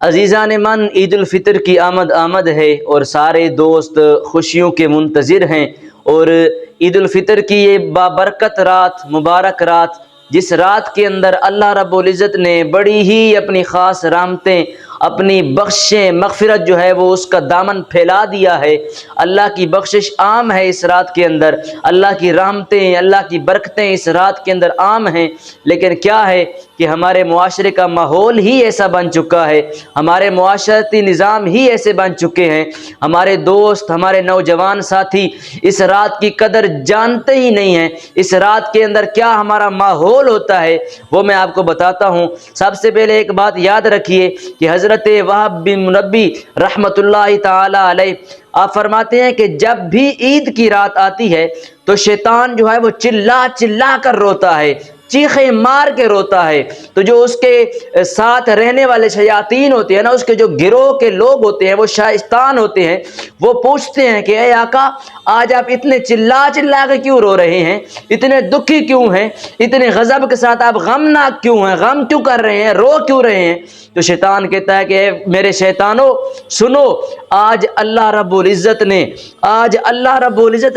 عزیزان من، عید الفطر کی آمد ہے اور سارے دوست خوشیوں کے منتظر ہیں۔ اور عید الفطر کی یہ بابرکت رات، مبارک رات، جس رات کے اندر اللہ رب العزت نے بڑی ہی اپنی خاص رحمتیں، اپنی بخشیں، مغفرت جو ہے وہ اس کا دامن پھیلا دیا ہے۔ اللہ کی بخشش عام ہے اس رات کے اندر، اللہ کی رحمتیں، اللہ کی برکتیں اس رات کے اندر عام ہیں۔ لیکن کیا ہے کہ ہمارے معاشرے کا ماحول ہی ایسا بن چکا ہے، ہمارے معاشرتی نظام ہی ایسے بن چکے ہیں، ہمارے دوست، ہمارے نوجوان ساتھی اس رات کی قدر جانتے ہی نہیں ہیں۔ اس رات کے اندر کیا ہمارا ماحول ہوتا ہے وہ میں آپ کو بتاتا ہوں۔ سب سے پہلے ایک بات یاد رکھیے کہ حضرت وہب بن منبی رحمۃ اللہ تعالی علیہ آپ فرماتے ہیں کہ جب بھی عید کی رات آتی ہے تو شیطان جو ہے وہ چلا چلا کر روتا ہے، چیخیں مار کے روتا ہے۔ تو جو اس کے ساتھ رہنے والے شیاطین ہوتے ہیں نا، اس کے جو گروہ کے لوگ ہوتے ہیں، وہ شیطان ہوتے ہیں، وہ پوچھتے ہیں کہ اے آقا، آج آپ اتنے چلا چلا کے کیوں رو رہے ہیں، اتنے دکھی کیوں ہیں، اتنے غضب کے ساتھ آپ غمناک کیوں ہیں، غم کیوں کر رہے ہیں، رو کیوں رہے ہیں؟ تو شیطان کہتا ہے کہ اے میرے شیطانوں سنو، آج اللہ رب العزت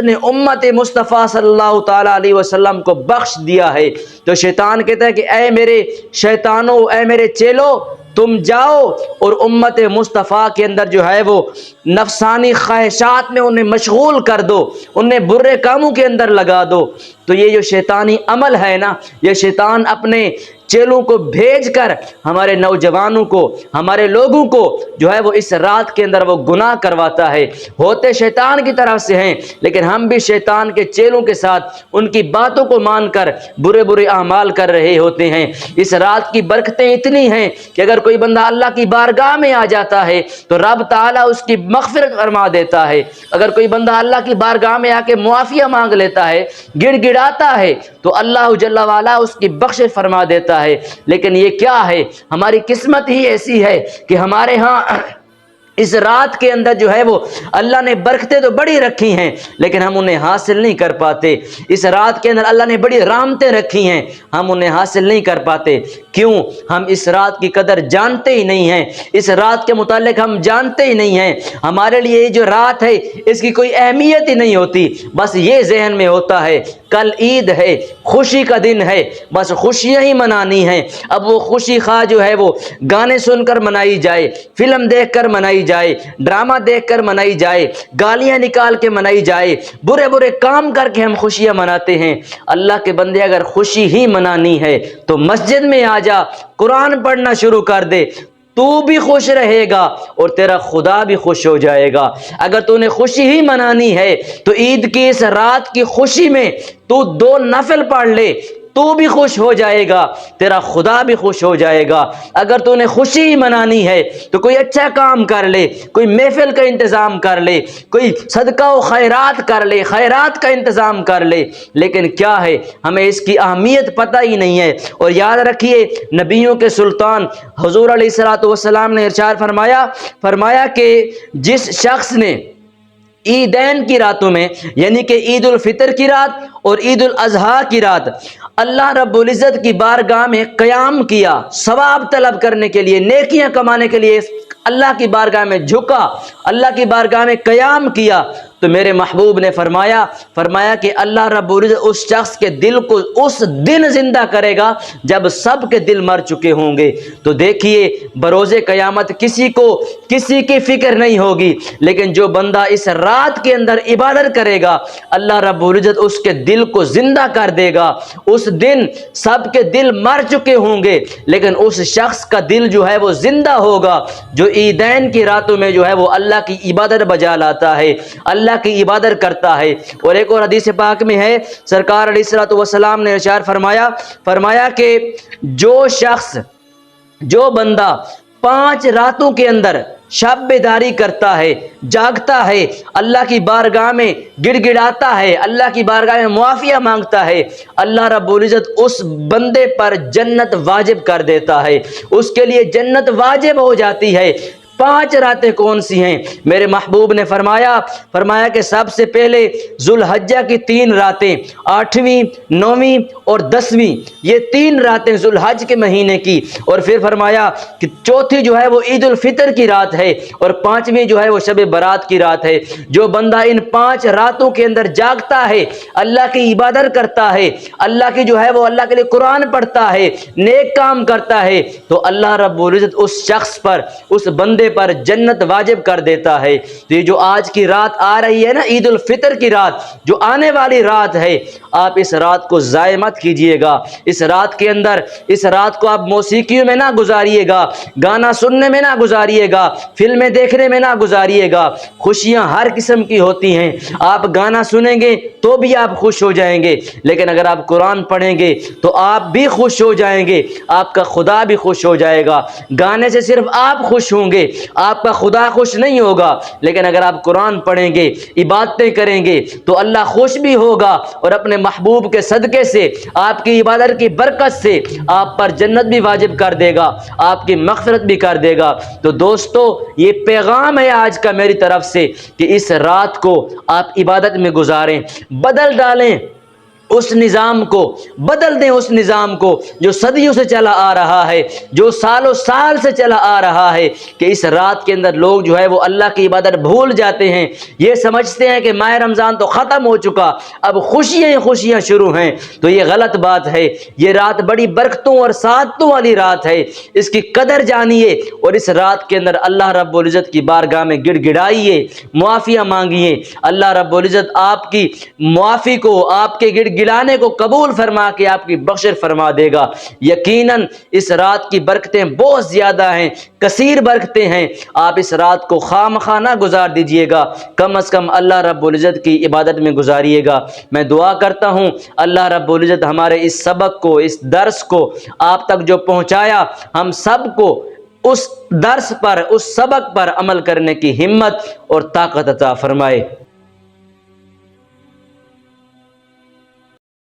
نے امت مصطفیٰ صلی اللہ تعالی علیہ وسلم کو بخش دیا ہے۔ تو شیطان کہتا ہے کہ اے میرے شیطانوں، اے میرے چیلو، تم جاؤ اور امت مصطفیٰ کے اندر جو ہے وہ نفسانی خواہشات میں انہیں مشغول کر دو، انہیں برے کاموں کے اندر لگا دو۔ تو یہ جو شیطانی عمل ہے نا، یہ شیطان اپنے چیلوں کو بھیج کر ہمارے نوجوانوں کو، ہمارے لوگوں کو جو ہے وہ اس رات کے اندر وہ گناہ کرواتا ہے۔ ہوتے شیطان کی طرف سے ہیں، لیکن ہم بھی شیطان کے چیلوں کے ساتھ ان کی باتوں کو مان کر برے برے اعمال کر رہے ہوتے ہیں۔ اس رات کی برکتیں اتنی ہیں کہ اگر کوئی بندہ اللہ کی بارگاہ میں آ جاتا ہے تو رب تعالیٰ اس کی مغفرت فرما دیتا ہے۔ اگر کوئی بندہ اللہ کی بارگاہ میں آ کے معافیہ مانگ لیتا ہے، گڑ گڑاتا ہے، تو اللہ جل وعلا اس کی بخشش فرما دیتا ہے۔ لیکن یہ کیا ہے، ہماری قسمت ہی ایسی ہے کہ ہمارے ہاں اس رات کے اندر جو ہے وہ اللہ نے برکتیں تو بڑی رکھی ہیں، لیکن ہم انہیں حاصل نہیں کر پاتے۔ اس رات کے اندر اللہ نے بڑی رحمتیں رکھی ہیں، ہم انہیں حاصل نہیں کر پاتے۔ کیوں؟ ہم اس رات کی قدر جانتے ہی نہیں ہیں، اس رات کے متعلق ہم جانتے ہی نہیں ہیں۔ ہمارے لیے یہ جو رات ہے اس کی کوئی اہمیت ہی نہیں ہوتی، بس یہ ذہن میں ہوتا ہے کل عید ہے، خوشی کا دن ہے، بس خوشیاں ہی منانی ہیں۔ اب وہ خوشی خواہ جو ہے وہ گانے سن کر منائی جائے، فلم دیکھ کر منائی جائے، ڈرامہ دیکھ کر منائی جائے، گالیاں نکال کے منائی جائے، برے برے کام کر کے ہم خوشیاں مناتے ہیں۔ اللہ کے بندے، اگر خوشی ہی منانی ہے تو مسجد میں آ جا، قرآن پڑھنا شروع کر دے، تو بھی خوش رہے گا اور تیرا خدا بھی خوش ہو جائے گا۔ اگر تو نے خوشی ہی منانی ہے تو عید کی اس رات کی خوشی میں تو 2 نفل پڑھ لے، تو بھی خوش ہو جائے گا، تیرا خدا بھی خوش ہو جائے گا۔ اگر تو نے خوشی ہی منانی ہے تو کوئی اچھا کام کر لے، کوئی محفل کا انتظام کر لے، کوئی صدقہ و خیرات کر لے، خیرات کا انتظام کر لے۔ لیکن کیا ہے، ہمیں اس کی اہمیت پتہ ہی نہیں ہے۔ اور یاد رکھیے، نبیوں کے سلطان حضور علیہ الصلوۃ والسلام نے ارشاد فرمایا کہ جس شخص نے عیدین کی راتوں میں، یعنی کہ عید الفطر کی رات اور عید الاضحیٰ کی رات، اللہ رب العزت کی بارگاہ میں قیام کیا، ثواب طلب کرنے کے لیے، نیکیاں کمانے کے لیے اللہ کی بارگاہ میں جھکا، اللہ کی بارگاہ میں قیام کیا، تو میرے محبوب نے فرمایا کہ اللہ رب العزت اس شخص کے دل کو اس دن زندہ کرے گا جب سب کے دل مر چکے ہوں گے۔ تو دیکھیے، بروز قیامت کسی کی فکر نہیں ہوگی، لیکن جو بندہ اس رات کے اندر عبادت کرے گا، اللہ رب العزت اس کے دل کو زندہ کر دے گا۔ اس دن سب کے دل مر چکے ہوں گے، لیکن اس شخص کا دل جو ہے وہ زندہ ہوگا جو عیدین کی راتوں میں جو ہے وہ اللہ کی عبادت بجا لاتا ہے، اللہ کی عبادت کرتا ہے۔ اور ایک اور حدیث پاک میں ہے، سرکار علیہ الصلوۃ والسلام نے ارشاد فرمایا کہ جو بندہ 5 راتوں کے اندر شب بیداری کرتا ہے، جاگتا ہے، اللہ کی بارگاہ میں گڑ گڑاتا ہے، اللہ کی بارگاہ میں معافیہ مانگتا ہے، اللہ رب العزت اس بندے پر جنت واجب کر دیتا ہے، اس کے لیے جنت واجب ہو جاتی ہے۔ 5 راتیں کون سی ہیں؟ میرے محبوب نے فرمایا کہ سب سے پہلے ذوالحجہ کی 3 راتیں، 8ویں، 9ویں اور 10ویں، یہ 3 راتیں ذوالحج کے مہینے کی، اور پھر فرمایا کہ چوتھی جو ہے وہ عید الفطر کی رات ہے، اور 5ویں جو ہے وہ شب برات کی رات ہے۔ جو بندہ ان 5 راتوں کے اندر جاگتا ہے، اللہ کی عبادت کرتا ہے، اللہ کی جو ہے وہ اللہ کے لیے قرآن پڑھتا ہے، نیک کام کرتا ہے، تو اللہ رب العزت اس شخص پر، اس بندے پر جنت واجب کر دیتا ہے۔ تو یہ جو آج کی رات آ رہی ہے نا، عید الفطر کی رات جو آنے والی رات ہے، آپ اس رات کو ضائع مت کیجئے گا۔ اس رات کے اندر، اس رات کو آپ موسیقیوں میں نہ گزاریے گا، گانا سننے میں نہ گزاریے گا، فلمیں دیکھنے میں نہ گزاریے گا۔ خوشیاں ہر قسم کی ہوتی ہیں، آپ گانا سنیں گے تو بھی آپ خوش ہو جائیں گے، لیکن اگر آپ قرآن پڑھیں گے تو آپ بھی خوش ہو جائیں گے، آپ کا خدا بھی خوش ہو جائے گا۔ گانے سے صرف آپ خوش ہوں گے، آپ کا خدا خوش نہیں ہوگا، لیکن اگر آپ قرآن پڑھیں گے، عبادتیں کریں گے تو اللہ خوش بھی ہوگا، اور اپنے محبوب کے صدقے سے، آپ کی عبادت کی برکت سے آپ پر جنت بھی واجب کر دے گا، آپ کی مغفرت بھی کر دے گا۔ تو دوستو، یہ پیغام ہے آج کا میری طرف سے کہ اس رات کو آپ عبادت میں گزاریں، بدل ڈالیں اس نظام کو، بدل دیں اس نظام کو جو صدیوں سے چلا آ رہا ہے، جو سالوں سال سے چلا آ رہا ہے، کہ اس رات کے اندر لوگ جو ہے وہ اللہ کی عبادت بھول جاتے ہیں، یہ سمجھتے ہیں کہ ماہ رمضان تو ختم ہو چکا، اب خوشیاں ہی خوشیاں شروع ہیں۔ تو یہ غلط بات ہے، یہ رات بڑی برکتوں اور سعادتوں والی رات ہے، اس کی قدر جانیے، اور اس رات کے اندر اللہ رب العزت کی بارگاہ میں گڑ گڑائیے، معافیاں مانگیے۔ اللہ رب العزت آپ کی معافی کو، آپ کے گڑ گڑانے کو قبول فرما کے آپ کی بخشش فرما دے گا۔ یقیناً اس رات کی برکتیں بہت زیادہ ہیں، کثیر برکتیں ہیں، آپ اس رات کو خواہ نہ گزار دیجئے گا، کم از کم اللہ رب العزت کی عبادت میں گزاریے گا۔ میں دعا کرتا ہوں اللہ رب العزت ہمارے اس سبق کو، اس درس کو آپ تک جو پہنچایا، ہم سب کو اس درس پر، اس سبق پر عمل کرنے کی ہمت اور طاقت عطا فرمائے۔